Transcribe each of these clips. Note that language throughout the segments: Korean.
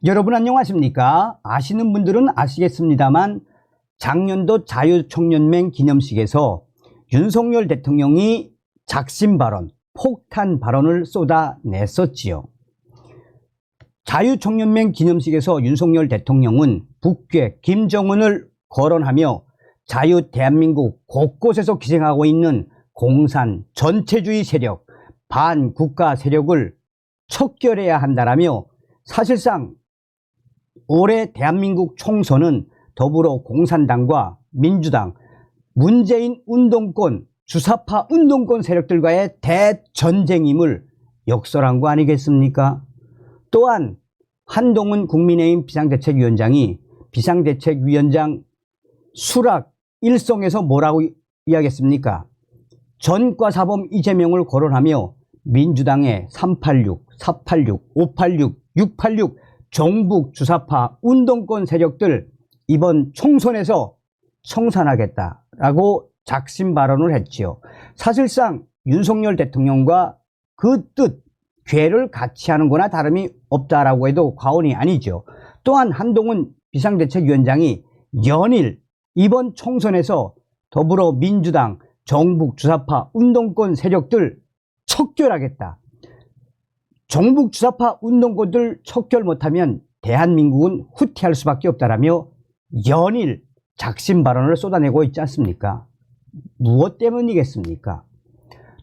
여러분 안녕하십니까? 아시는 분들은 아시겠습니다만 작년도 자유총연맹 기념식에서 윤석열 대통령이 작심 발언, 폭탄 발언을 쏟아냈었지요. 자유총연맹 기념식에서 윤석열 대통령은 북괴 김정은을 거론하며 자유 대한민국 곳곳에서 기생하고 있는 공산 전체주의 세력, 반국가 세력을 척결해야 한다라며 사실상 올해 대한민국 총선은 더불어 공산당과 민주당, 문재인 운동권, 주사파 운동권 세력들과의 대전쟁임을 역설한 거 아니겠습니까? 또한 한동훈 국민의힘 비상대책위원장이 비상대책위원장 수락 일성에서 뭐라고 이야기했습니까? 전과사범 이재명을 거론하며 민주당의 386, 486, 586, 686 종북 주사파 운동권 세력들 이번 총선에서 청산하겠다라고 작심 발언을 했지요. 사실상 윤석열 대통령과 그 뜻, 궤를 같이 하는 거나 다름이 없다라고 해도 과언이 아니죠. 또한 한동훈 비상대책위원장이 연일 이번 총선에서 더불어민주당, 종북 주사파 운동권 세력들 척결하겠다. 종북 주사파 운동권들 척결 못하면 대한민국은 후퇴할 수밖에 없다라며 연일 작심 발언을 쏟아내고 있지 않습니까? 무엇 때문이겠습니까?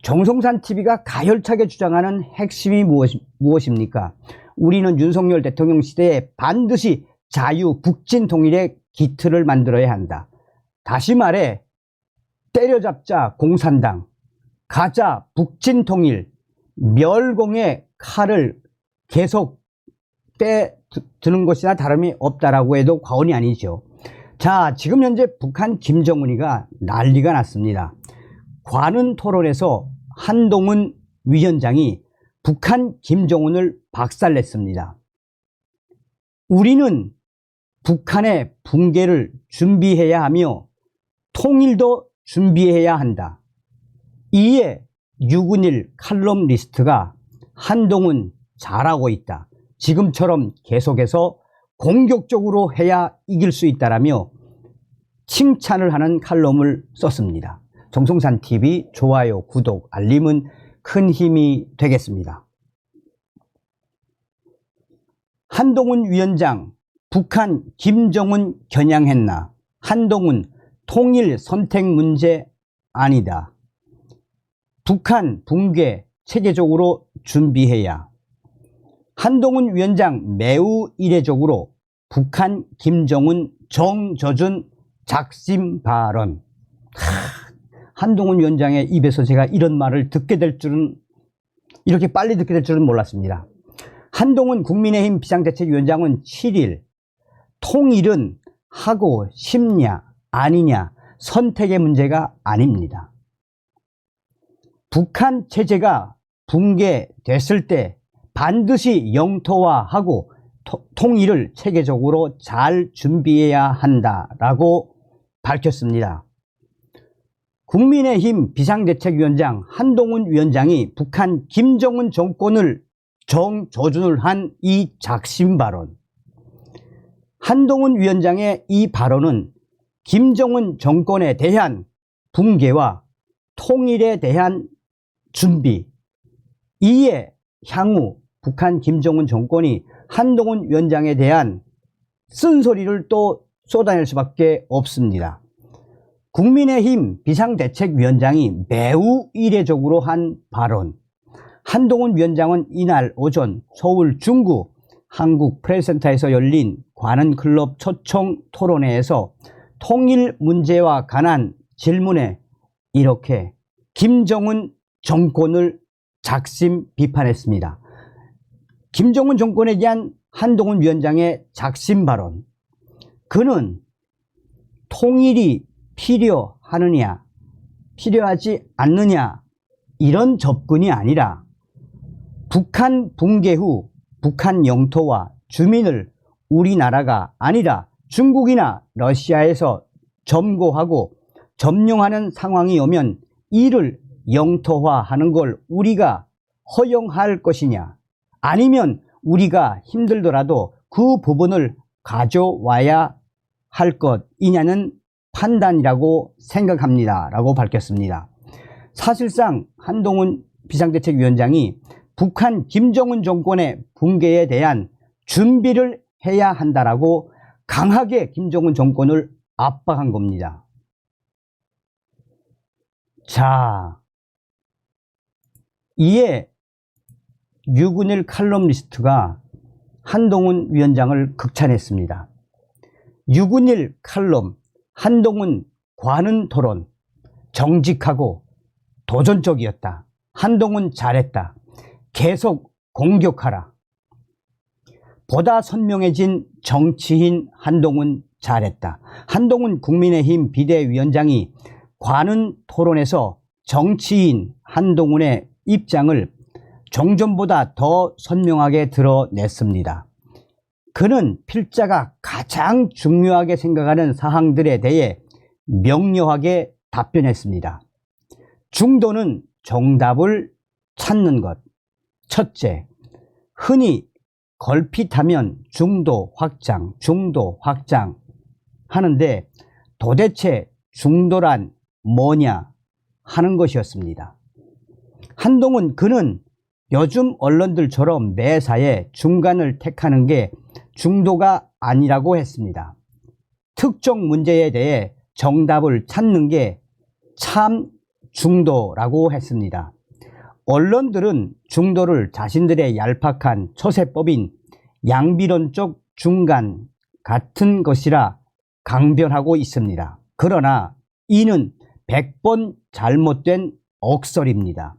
정성산 TV가 가열차게 주장하는 핵심이 무엇입니까? 우리는 윤석열 대통령 시대에 반드시 자유 북진 통일의 기틀을 만들어야 한다. 다시 말해 때려잡자 공산당, 가자 북진 통일, 멸공의 칼을 계속 빼드는 것이나 다름이 없다라고 해도 과언이 아니죠. 자, 지금 현재 북한 김정은이가 난리가 났습니다. 관훈 토론에서 한동훈 위원장이 북한 김정은을 박살냈습니다. 우리는 북한의 붕괴를 준비해야 하며 통일도 준비해야 한다. 이에 6·1 칼럼 리스트가 한동훈 잘하고 있다. 지금처럼 계속해서 공격적으로 해야 이길 수 있다라며 칭찬을 하는 칼럼을 썼습니다. 정성산TV 좋아요, 구독, 알림은 큰 힘이 되겠습니다. 한동훈 위원장, 북한 김정은 겨냥했나? 한동훈 통일 선택 문제 아니다. 북한 붕괴 체계적으로 준비해야. 한동훈 위원장 매우 이례적으로 북한 김정은 정저준 작심 발언. 한동훈 위원장의 입에서 제가 이런 말을 듣게 될 줄은, 이렇게 빨리 듣게 될 줄은 몰랐습니다. 한동훈 국민의힘 비상대책위원장은 7일 통일은 하고 싶냐 아니냐 선택의 문제가 아닙니다. 북한 체제가 붕괴됐을 때 반드시 영토화하고 통일을 체계적으로 잘 준비해야 한다라고 밝혔습니다. 국민의힘 비상대책위원장 한동훈 위원장이 북한 김정은 정권을 정조준을 한 이 작심 발언. 한동훈 위원장의 이 발언은 김정은 정권에 대한 붕괴와 통일에 대한 준비, 이에 향후 북한 김정은 정권이 한동훈 위원장에 대한 쓴소리를 또 쏟아낼 수밖에 없습니다. 국민의힘 비상대책위원장이 매우 이례적으로 한 발언. 한동훈 위원장은 이날 오전 서울 중구 한국프레스센터에서 열린 관훈클럽 초청 토론회에서 통일 문제와 관한 질문에 이렇게 김정은 정권을 작심 비판했습니다. 김정은 정권에 대한 한동훈 위원장의 작심 발언. 그는 통일이 필요하느냐, 필요하지 않느냐 이런 접근이 아니라 북한 붕괴 후 북한 영토와 주민을 우리나라가 아니라 중국이나 러시아에서 점거하고 점령하는 상황이 오면 이를 영토화하는 걸 우리가 허용할 것이냐, 아니면 우리가 힘들더라도 그 부분을 가져와야 할 것이냐는 판단이라고 생각합니다. 라고 밝혔습니다. 사실상 한동훈 비상대책위원장이 북한 김정은 정권의 붕괴에 대한 준비를 해야 한다라고 강하게 김정은 정권을 압박한 겁니다. 자, 이에 유근일 칼럼니스트가 한동훈 위원장을 극찬했습니다. 유근일 칼럼, 한동훈 관훈 토론, 정직하고 도전적이었다. 한동훈 잘했다. 계속 공격하라. 보다 선명해진 정치인 한동훈 잘했다. 한동훈 국민의힘 비대위원장이 관훈 토론에서 정치인 한동훈의 입장을 종전보다 더 선명하게 드러냈습니다. 그는 필자가 가장 중요하게 생각하는 사항들에 대해 명료하게 답변했습니다. 중도는 정답을 찾는 것. 첫째, 흔히 걸핏하면 중도 확장 하는데 도대체 중도란 뭐냐 하는 것이었습니다. 한동훈 그는 요즘 언론들처럼 매사에 중간을 택하는 게 중도가 아니라고 했습니다. 특정 문제에 대해 정답을 찾는 게 참 중도라고 했습니다. 언론들은 중도를 자신들의 얄팍한 처세법인 양비론적 중간 같은 것이라 강변하고 있습니다. 그러나 이는 100번 잘못된 억설입니다.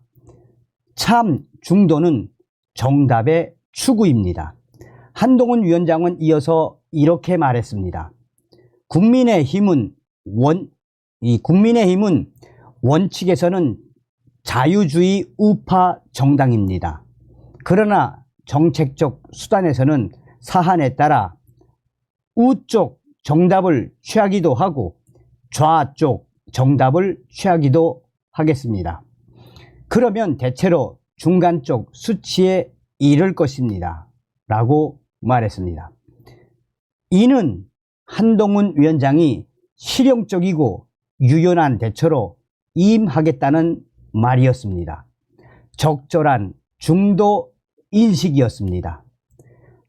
참 중도는 정답의 추구입니다. 한동훈 위원장은 이어서 이렇게 말했습니다. 국민의힘은 원칙에서는 자유주의 우파 정당입니다. 그러나 정책적 수단에서는 사안에 따라 우쪽 정답을 취하기도 하고 좌쪽 정답을 취하기도 하겠습니다. 그러면 대체로 중간 쪽 수치에 이를 것입니다. 라고 말했습니다. 이는 한동훈 위원장이 실용적이고 유연한 대처로 임하겠다는 말이었습니다. 적절한 중도 인식이었습니다.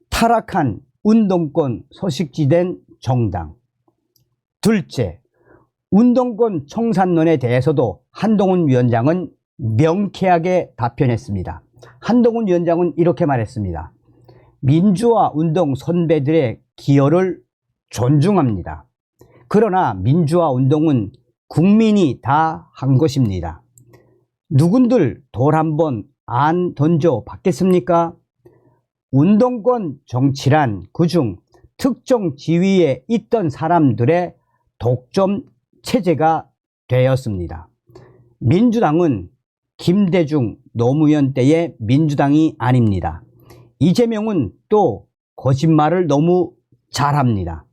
타락한 운동권 소식지된 정당. 둘째, 운동권 청산론에 대해서도 한동훈 위원장은 명쾌하게 답변했습니다. 한동훈 위원장은 이렇게 말했습니다. 민주화 운동 선배들의 기여를 존중합니다. 그러나 민주화 운동은 국민이 다 한 것입니다. 누군들 돌 한번 안 던져 봤겠습니까? 운동권 정치란 그중 특정 지위에 있던 사람들의 독점 체제가 되었습니다. 민주당은 김대중 노무현 때의 민주당이 아닙니다. 이재명은 또 거짓말을 너무 잘합니다.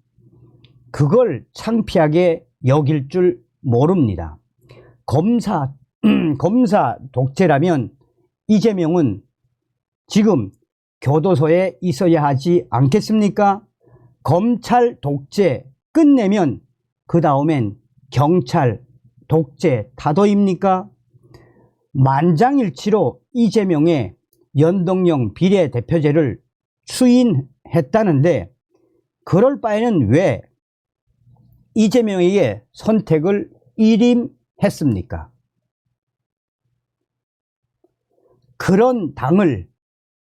그걸 창피하게 여길 줄 모릅니다. 검사 독재라면 이재명은 지금 교도소에 있어야 하지 않겠습니까? 검찰 독재 끝내면 그 다음엔 경찰 독재 타도입니까? 만장일치로 이재명의 연동형 비례대표제를 추인했다는데 그럴 바에는 왜 이재명에게 선택을 일임했습니까? 그런 당을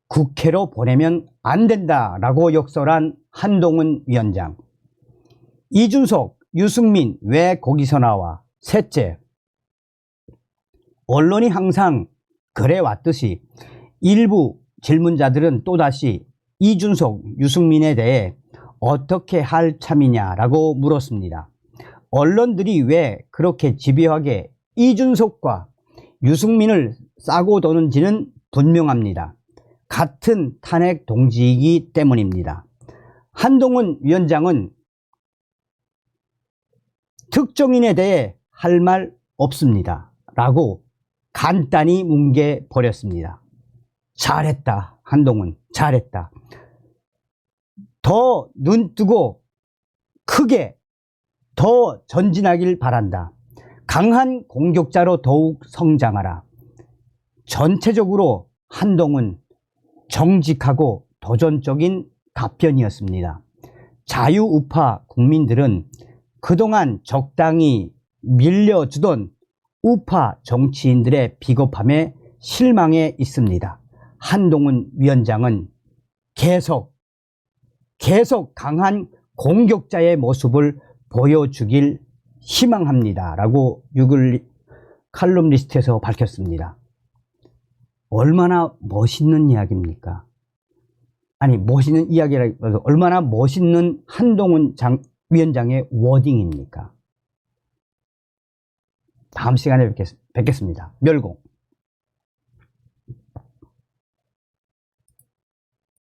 국회로 보내면 안 된다라고 역설한 한동훈 위원장. 이준석, 유승민 왜 거기서 나와? 셋째, 언론이 항상 그래왔듯이 일부 질문자들은 또다시 이준석, 유승민에 대해 어떻게 할 참이냐라고 물었습니다. 언론들이 왜 그렇게 집요하게 이준석과 유승민을 싸고 도는지는 분명합니다. 같은 탄핵 동지이기 때문입니다. 한동훈 위원장은 특정인에 대해 할 말 없습니다. 라고 간단히 뭉개버렸습니다. 잘했다. 한동훈 잘했다. 더 더 눈뜨고 크게 더 전진하길 바란다. 강한 공격자로 더욱 성장하라. 전체적으로 한동훈 정직하고 도전적인 답변이었습니다. 자유우파 국민들은 그동안 적당히 밀려주던 우파 정치인들의 비겁함에 실망해 있습니다. 한동훈 위원장은 계속 강한 공격자의 모습을 보여주길 희망합니다. 라고 유글 칼럼니스트에서 밝혔습니다. 얼마나 멋있는 이야기입니까? 아니, 멋있는 이야기라기보다 얼마나 멋있는 한동훈 위원장의 워딩입니까? 다음 시간에 뵙겠습니다. 멸공.